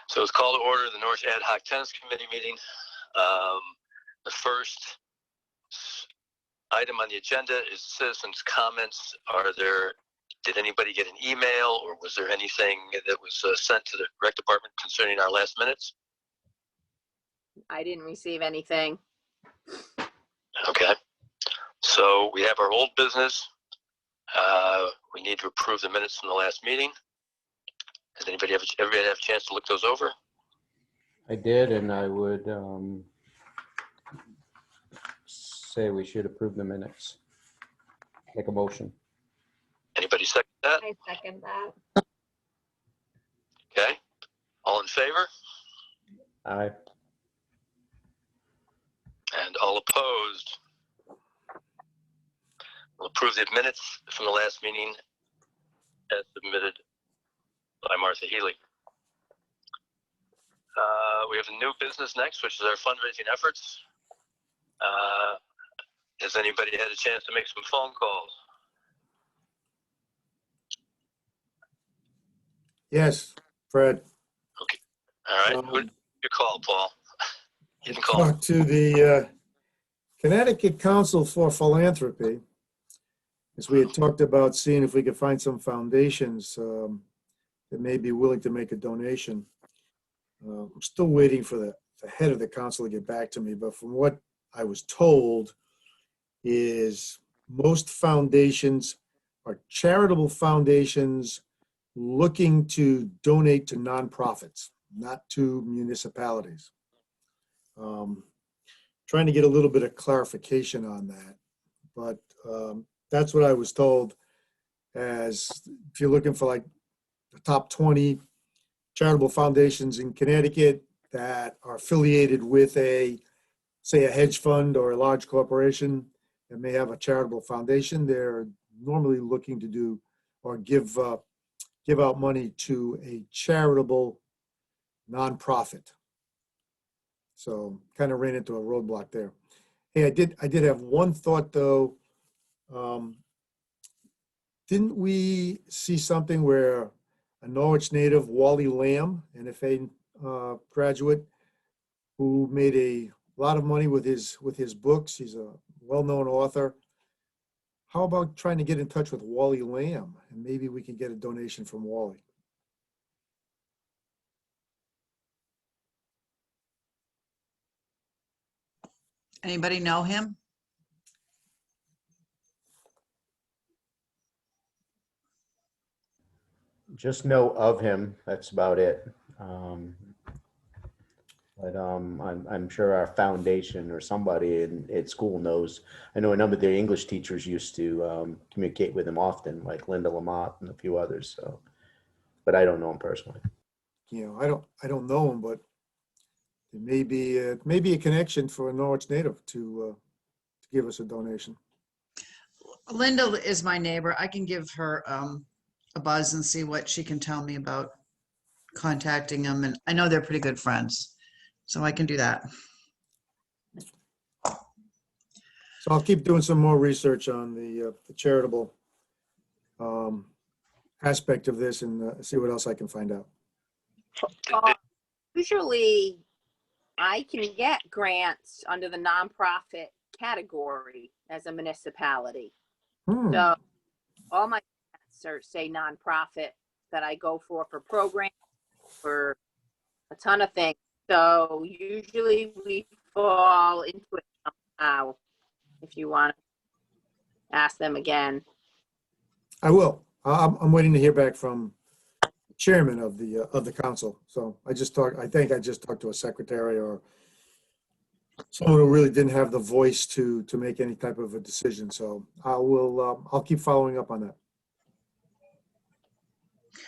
So it's called to order the Norwich Ad Hoc Tennis Committee meeting. The first item on the agenda is citizens' comments. Did anybody get an email, or was there anything that was sent to the rec department concerning our last minutes? I didn't receive anything. Okay. So we have our old business. We need to approve the minutes from the last meeting. Has everybody have a chance to look those over? I did, and I would say we should approve the minutes. Make a motion. Anybody second that? I second that. Okay. All in favor? Aye. And all opposed? We'll approve the minutes from the last meeting as submitted by Martha Healy. We have a new business next, which is our fundraising efforts. Has anybody had a chance to make some phone calls? Yes, Fred. Okay. All right. Who did you call, Paul? You can call. Talked to the Connecticut Council for Philanthropy, as we had talked about seeing if we could find some foundations that may be willing to make a donation. I'm still waiting for the head of the council to get back to me, but from what I was told is most foundations are charitable foundations looking to donate to nonprofits, not to municipalities. Trying to get a little bit of clarification on that, but that's what I was told. As if you're looking for like the top 20 charitable foundations in Connecticut that are affiliated with say a hedge fund or a large corporation that may have a charitable foundation, they're normally looking to do or give out money to a charitable nonprofit. So kind of ran into a roadblock there. Hey, I did have one thought though. Didn't we see something where a Norwich native, Wally Lamb, an FA graduate, who made a lot of money with his books? He's a well-known author. How about trying to get in touch with Wally Lamb, and maybe we can get a donation from Wally? Anybody know him? Just know of him. That's about it. But I'm sure our foundation or somebody at school knows. I know a number of the English teachers used to communicate with him often, like Linda Lamott and a few others. So, but I don't know him personally. You know, I don't know him, but it may be a connection for a Norwich native to give us a donation. Linda is my neighbor. I can give her a buzz and see what she can tell me about contacting them. And I know they're pretty good friends, so I can do that. So I'll keep doing some more research on the charitable aspect of this and see what else I can find out. Usually I can get grants under the nonprofit category as a municipality. So all my grants are, say, nonprofit that I go for programs, for a ton of things. So usually we fall into it somehow. If you want to ask them again. I will. I'm waiting to hear back from the chairman of the council. So I think I just talked to a secretary or someone who really didn't have the voice to make any type of a decision. So I'll keep following up on that.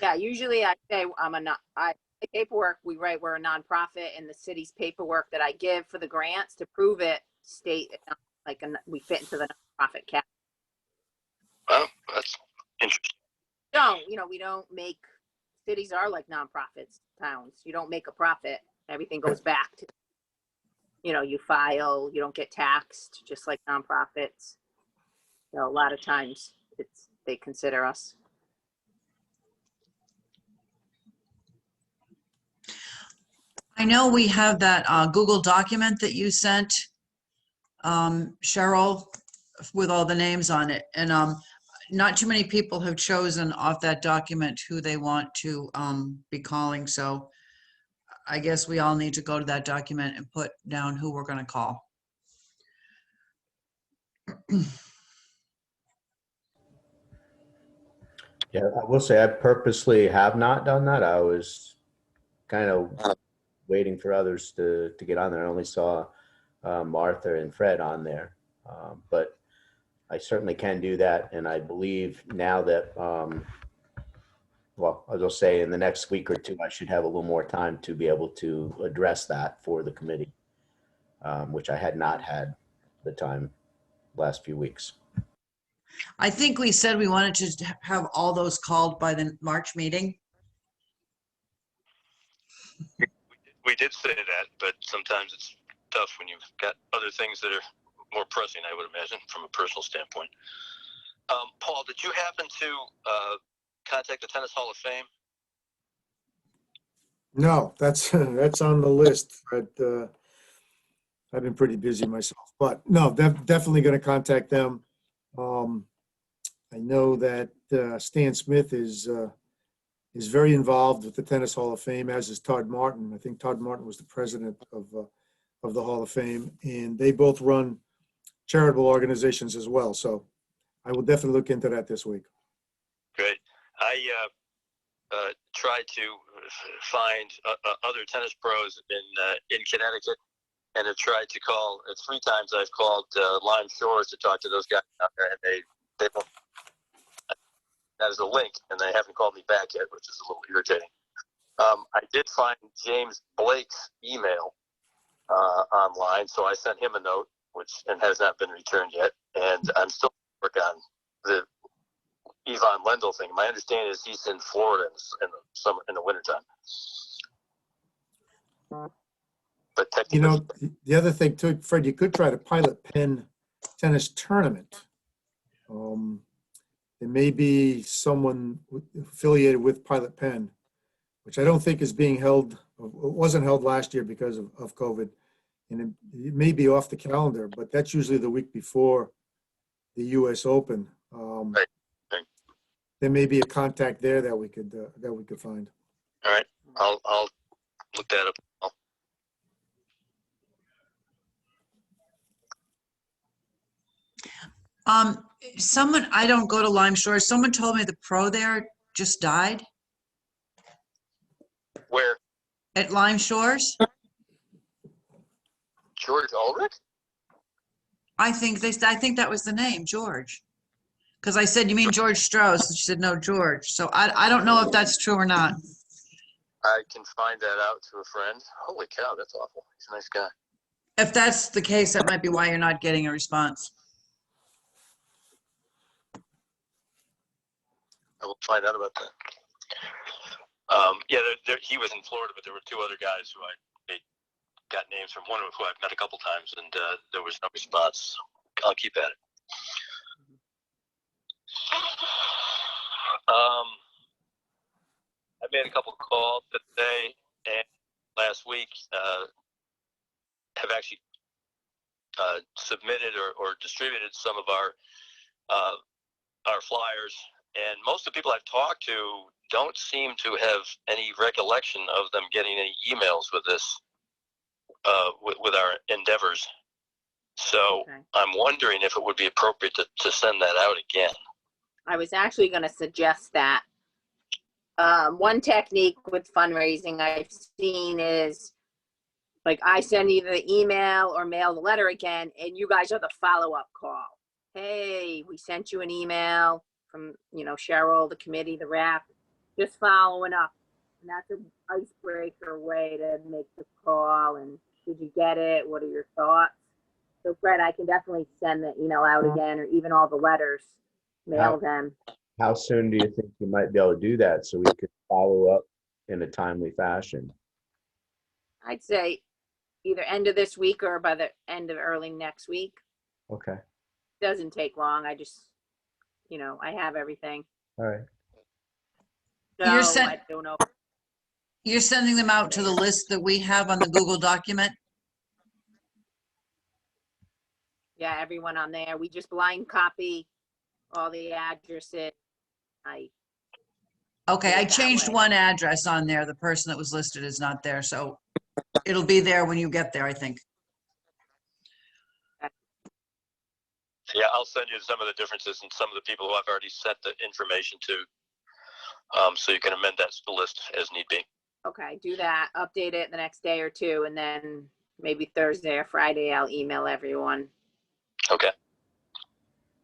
Yeah, usually I say the paperwork we write, we're a nonprofit, and the city's paperwork that I give for the grants to prove it state like we fit into the nonprofit category. Well, that's interesting. We don't make, cities are like nonprofits, towns. You don't make a profit. Everything goes back to, you file, you don't get taxed, just like nonprofits. So a lot of times they consider us. I know we have that Google document that you sent, Cheryl, with all the names on it. And not too many people have chosen off that document who they want to be calling. So I guess we all need to go to that document and put down who we're going to call. Yeah, I will say I purposely have not done that. I was kind of waiting for others to get on there. I only saw Martha and Fred on there, but I certainly can do that. And I believe now that, well, I'll just say in the next week or two, I should have a little more time to be able to address that for the committee, which I had not had the time last few weeks. I think we said we wanted to have all those called by the March meeting. We did say that, but sometimes it's tough when you've got other things that are more pressing, I would imagine, from a personal standpoint. Paul, did you happen to contact the Tennis Hall of Fame? No, that's that's on the list, but I've been pretty busy myself. But no, definitely going to contact them. I know that Stan Smith is very involved with the Tennis Hall of Fame, as is Todd Martin. I think Todd Martin was the president of the Hall of Fame, and they both run charitable organizations as well. So I will definitely look into that this week. Great. I tried to find other tennis pros in Connecticut, and have tried to call. 3 times I've called Lime Shores to talk to those guys out there, and they don't. That is a link, and they haven't called me back yet, which is a little irritating. I did find James Blake's email online, so I sent him a note, and has not been returned yet. And I'm still working on the Yvonne Lendl thing. My understanding is he's in Florida in the wintertime. But technically, The other thing too, Fred, you could try to pilot Penn tennis tournament. There may be someone affiliated with Pilot Penn, which I don't think is being held. It wasn't held last year because of COVID, and it may be off the calendar. But that's usually the week before the U.S. Open. Right. There may be a contact there that we could find. All right, I'll look that up. Someone, I don't go to Lime Shores. Someone told me the pro there just died Where? at Lime Shores. George Ulrich? I think that was the name, George. Because I said, you mean George Strauss? And she said, no, George. So I don't know if that's true or not. I can find that out to a friend. Holy cow, that's awful. He's a nice guy. If that's the case, that might be why you're not getting a response. I will find out about that. Yeah, he was in Florida, but there were 2 other guys who they got names from, one of who I've met a couple times, and there was no response. I'll keep at it. I made a couple calls today and last week. Have actually submitted or distributed some of our flyers, and most of the people I've talked to don't seem to have any recollection of them getting any emails with this with our endeavors. So Okay. I'm wondering if it would be appropriate to send that out again. I was actually going to suggest that. One technique with fundraising I've seen is, like, I send either the email or mail the letter again, and you guys are the follow-up call. Hey, we sent you an email from, Cheryl, the committee, the rep, just following up. And that's an icebreaker way to make the call. And did you get it? What are your thoughts? So, Fred, I can definitely send the email out again, or even all the letters, mail them. How soon do you think you might be able to do that so we could follow up in a timely fashion? I'd say either end of this week or by the end of early next week. Okay. Doesn't take long. I just, I have everything. All right. So You're sent- I don't know. You're sending them out to the list that we have on the Google document? Yeah, everyone on there. We just blind copy all the addresses. Okay, Do I it that changed way. one address on there. The person that was listed is not there, so it'll be there when you get there, I think. Yeah, I'll send you some of the differences and some of the people who I've already sent the information to, so you can amend that list as need be. Okay, do that. Update it the next day or two, and then maybe Thursday or Friday, I'll email everyone. Okay.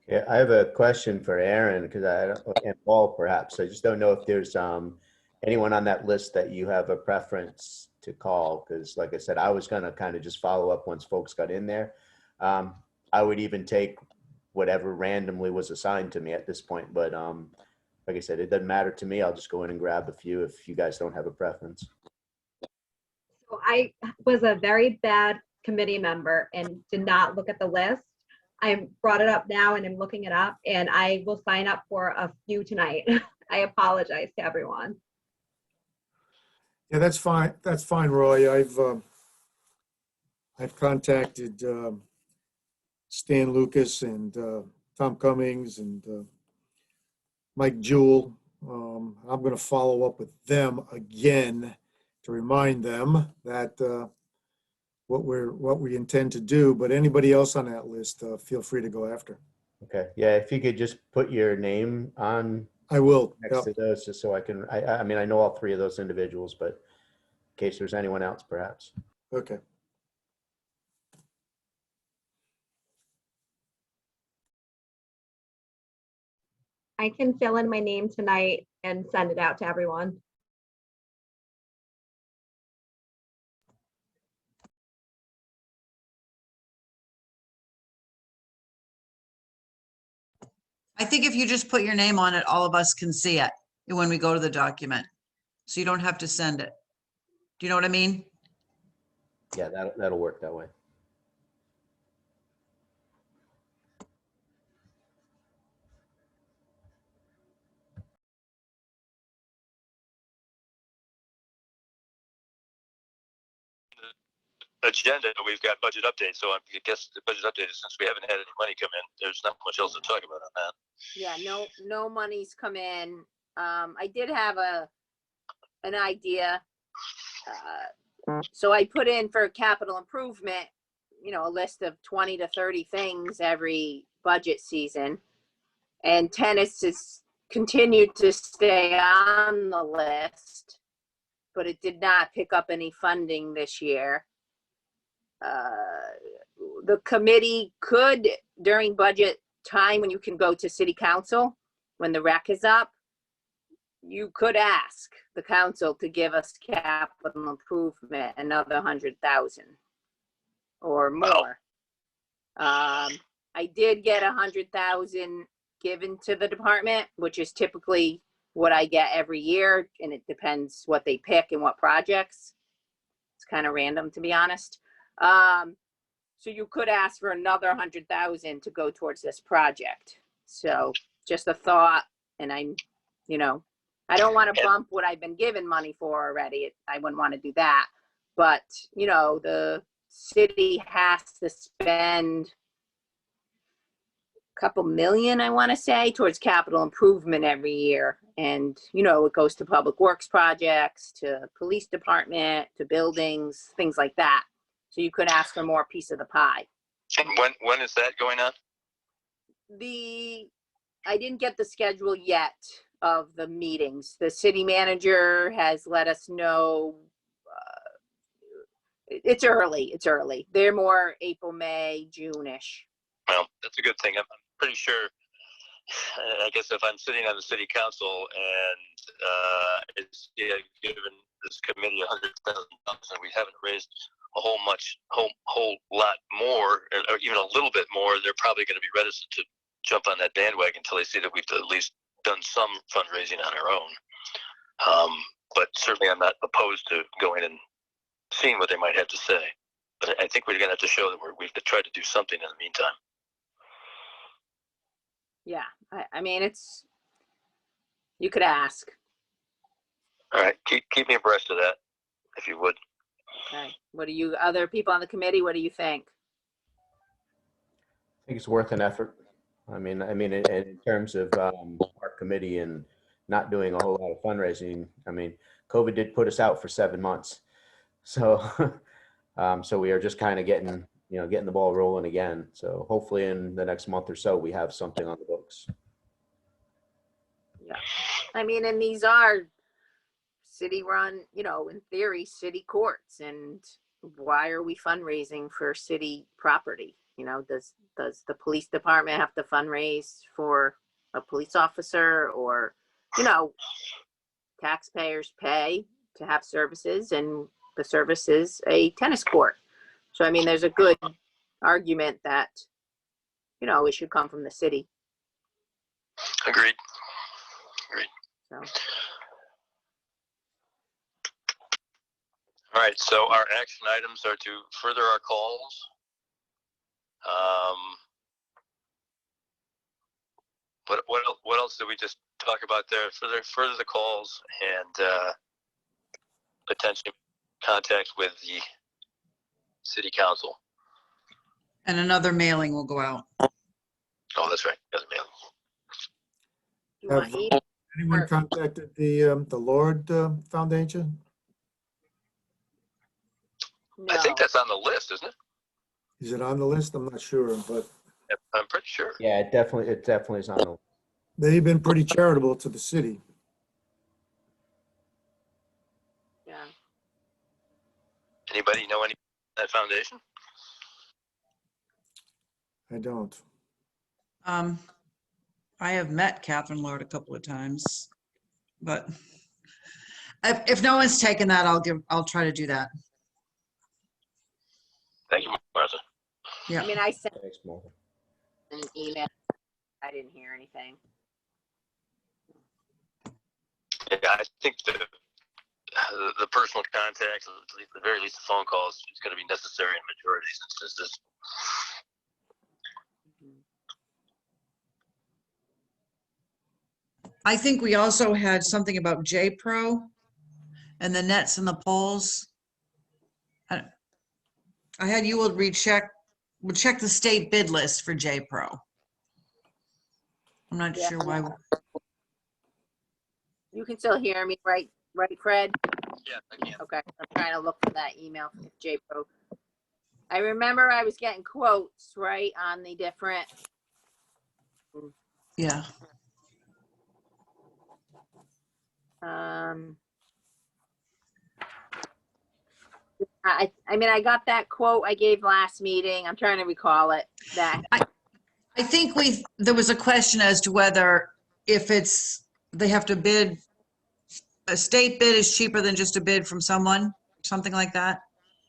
Yeah, I have a question for Aaron because and Paul perhaps. I just don't know if there's anyone on that list that you have a preference to call. Because like I said, I was gonna kind of just follow up once folks got in there. I would even take whatever randomly was assigned to me at this point. But like I said, it doesn't matter to me. I'll just go in and grab a few if you guys don't have a preference. So I was a very bad committee member and did not look at the list. I brought it up now and I'm looking it up, and I will sign up for a few tonight. I apologize to everyone. Yeah, that's fine. That's fine, Roy. I've contacted Stan Lucas and Tom Cummings and Mike Jewell. I'm going to follow up with them again to remind them that what we intend to do. But anybody else on that list, feel free to go after. Okay. Yeah, if you could just put your name on I will. next Yep. to those, just so I can. I mean, I know all three of those individuals, but in case there's anyone else, perhaps. Okay. I can fill in my name tonight and send it out to everyone. I think if you just put your name on it, all of us can see it when we go to the document. So you don't have to send it. Do you know what I mean? Yeah, that'll work that way. Agenda, we've got budget updates. So I guess the budget update is, since we haven't had any money come in, there's not much else to talk about on that. Yeah, no money's come in. I did have an idea. So I put in for capital improvement, a list of 20 to 30 things every budget season. And tennis has continued to stay on the list, but it did not pick up any funding this year. The committee could, during budget time, when you can go to city council, when the rec is up, you could ask the council to give us capital improvement, another 100,000 or more. I did get 100,000 given to the department, which is typically what I get every year, and it depends what they pick and what projects. It's kind of random, to be honest. So you could ask for another 100,000 to go towards this project. So just a thought, and I don't want to bump what I've been given money for already. I wouldn't want to do that. But, the city has to spend a couple million, I want to say, towards capital improvement every year. And, it goes to public works projects, to police department, to buildings, things like that. So you could ask for more piece of the pie. And when is that going on? I didn't get the schedule yet of the meetings. The city manager has let us know. It's early. They're more April, May, June-ish. Well, that's a good thing. I'm pretty sure. I guess if I'm sitting on the city council and it's given this committee $100,000 and we haven't raised a whole lot more, or even a little bit more, they're probably going to be reticent to jump on that bandwagon until they see that we've at least done some fundraising on our own. But certainly I'm not opposed to going and seeing what they might have to say. But I think we're going to have to show that we've tried to do something in the meantime. Yeah, I mean, you could ask. All right, keep me abreast of that, if you would. Okay. What do you, other people on the committee, what do you think? I think it's worth an effort. I mean, in terms of our committee and not doing a whole lot of fundraising, I mean, COVID did put us out for 7 months. So, so we are just kind of getting the ball rolling again. So hopefully in the next month or so, we have something on the books. Yeah. I mean, and these are city run, in theory, city courts. And why are we fundraising for city property? Does the police department have to fundraise for a police officer, or, taxpayers pay to have services, and the service is a tennis court. So, I mean, there's a good argument that, it should come from the city. Agreed. So, All right, so our action items are to further our calls. What else did we just talk about there? Further the calls and potentially contact with the city council. And another mailing will go out. Oh, that's right. Doesn't mail. you want Have email? anyone contacted the Lord Foundation? No. I think that's on the list, isn't it? Is it on the list? I'm not sure, but I'm pretty sure. Yeah, it definitely is on the. they've been pretty charitable to the city. Yeah. Anybody know any that foundation? I don't. I have met Catherine Lord a couple of times, but if no one's taken that, I'll try to do that. Thank you, Martha. Yeah. I mean, I sent Thanks, Martha. an email. I didn't hear anything. Yeah, I think the personal contact, at the very least the phone calls, is going to be necessary in the majority of these instances. I think we also had something about J-Pro and the nets and the poles. I had you will check the state bid list for J-Pro. I'm not Yeah. sure why. You can still hear me, right, Fred? Yeah, I can. Okay, I'm trying to look for that email from J-Pro. I remember I was getting quotes, right, on the different, Yeah. I mean, I got that quote I gave last meeting. I'm trying to recall it. That I think there was a question as to whether if they have to bid, a state bid is cheaper than just a bid from someone, something like that.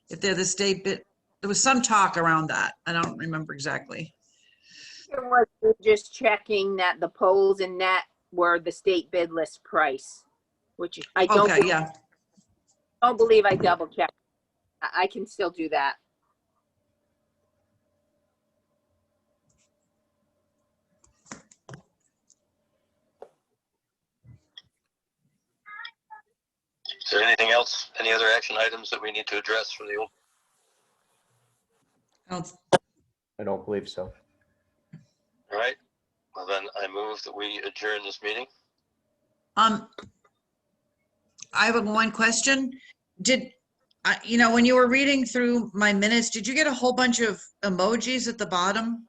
If they're the state bid, there was some talk around that. I don't remember exactly. it was just checking that the poles and net were the state bid list price, which I don't, Okay, yeah. don't believe I double checked. I can still do that. Is there anything else? Any other action items that we need to address from the old? I don't believe so. All right. Well, then I move that we adjourn this meeting. I have one question. When you were reading through my minutes, did you get a whole bunch of emojis at the bottom?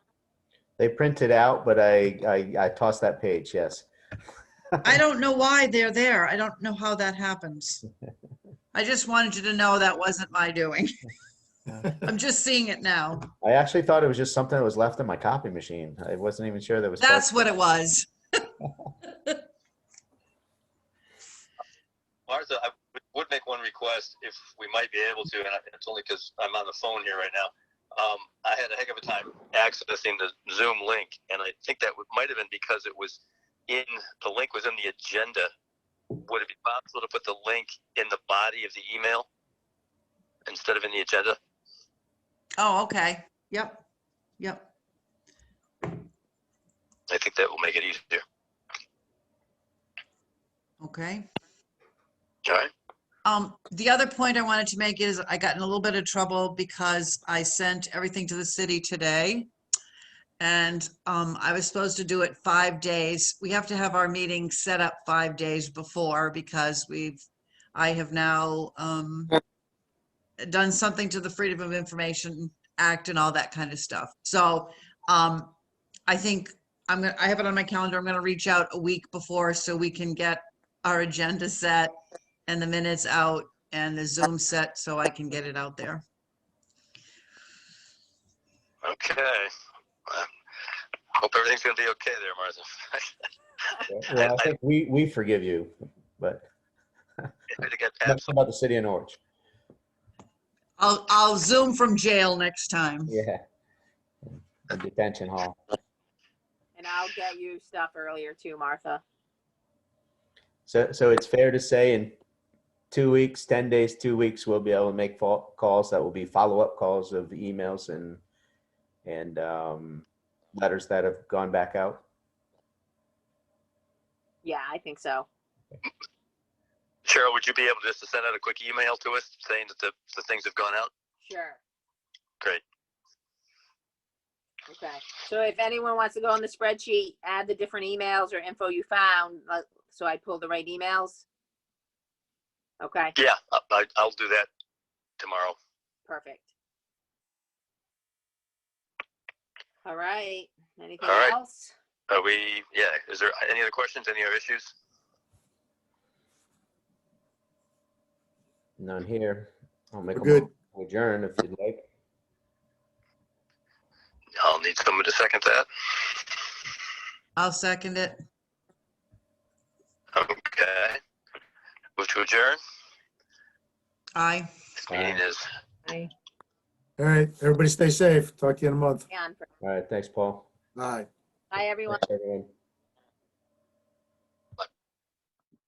They printed out, but I tossed that page. Yes. I don't know why they're there. I don't know how that happens. I just wanted you to know that wasn't my doing. I'm just seeing it now. I actually thought it was just something that was left in my copy machine. I wasn't even sure that was. That's what it was. Martha, I would make one request if we might be able to, and it's only because I'm on the phone here right now. I had a heck of a time accessing the Zoom link, and I think that might have been because the link was in the agenda. Would it be possible to put the link in the body of the email instead of in the agenda? Oh, okay. Yep. I think that will make it easier. Okay. All right. The other point I wanted to make is I got in a little bit of trouble because I sent everything to the city today. And I was supposed to do it 5 days. We have to have our meeting set up 5 days before because I have now done something to the Freedom of Information Act and all that kind of stuff. So I think I have it on my calendar. I'm gonna reach out a week before so we can get our agenda set and the minutes out and the Zoom set so I can get it out there. Okay. Hope everything's gonna be okay there, Martha. Well, I think we forgive you, but I get that's about the city of Norwich. I'll Zoom from jail next time. Yeah. A detention hall. And I'll get you stuff earlier too, Martha. So it's fair to say in 2 weeks, 10 days, 2 weeks, we'll be able to make calls that will be follow-up calls of emails and letters that have gone back out. Yeah, I think so. Cheryl, would you be able just to send out a quick email to us saying that the things have gone out? Sure. Great. Okay. So if anyone wants to go on the spreadsheet, add the different emails or info you found, so I pull the right emails. Okay, Yeah, I'll do that tomorrow. perfect. All right. Anything All right. else? Is there any other questions, any other issues? None here. I'll make We're a good. motion to adjourn if you'd like. I'll need someone to second that. I'll second it. Okay. Move to adjourn. Aye. This meeting is Bye. All right, everybody stay safe. Talk to you in a month. Yeah, All right. Thanks, Paul. Bye. bye, everyone. Thanks, everyone.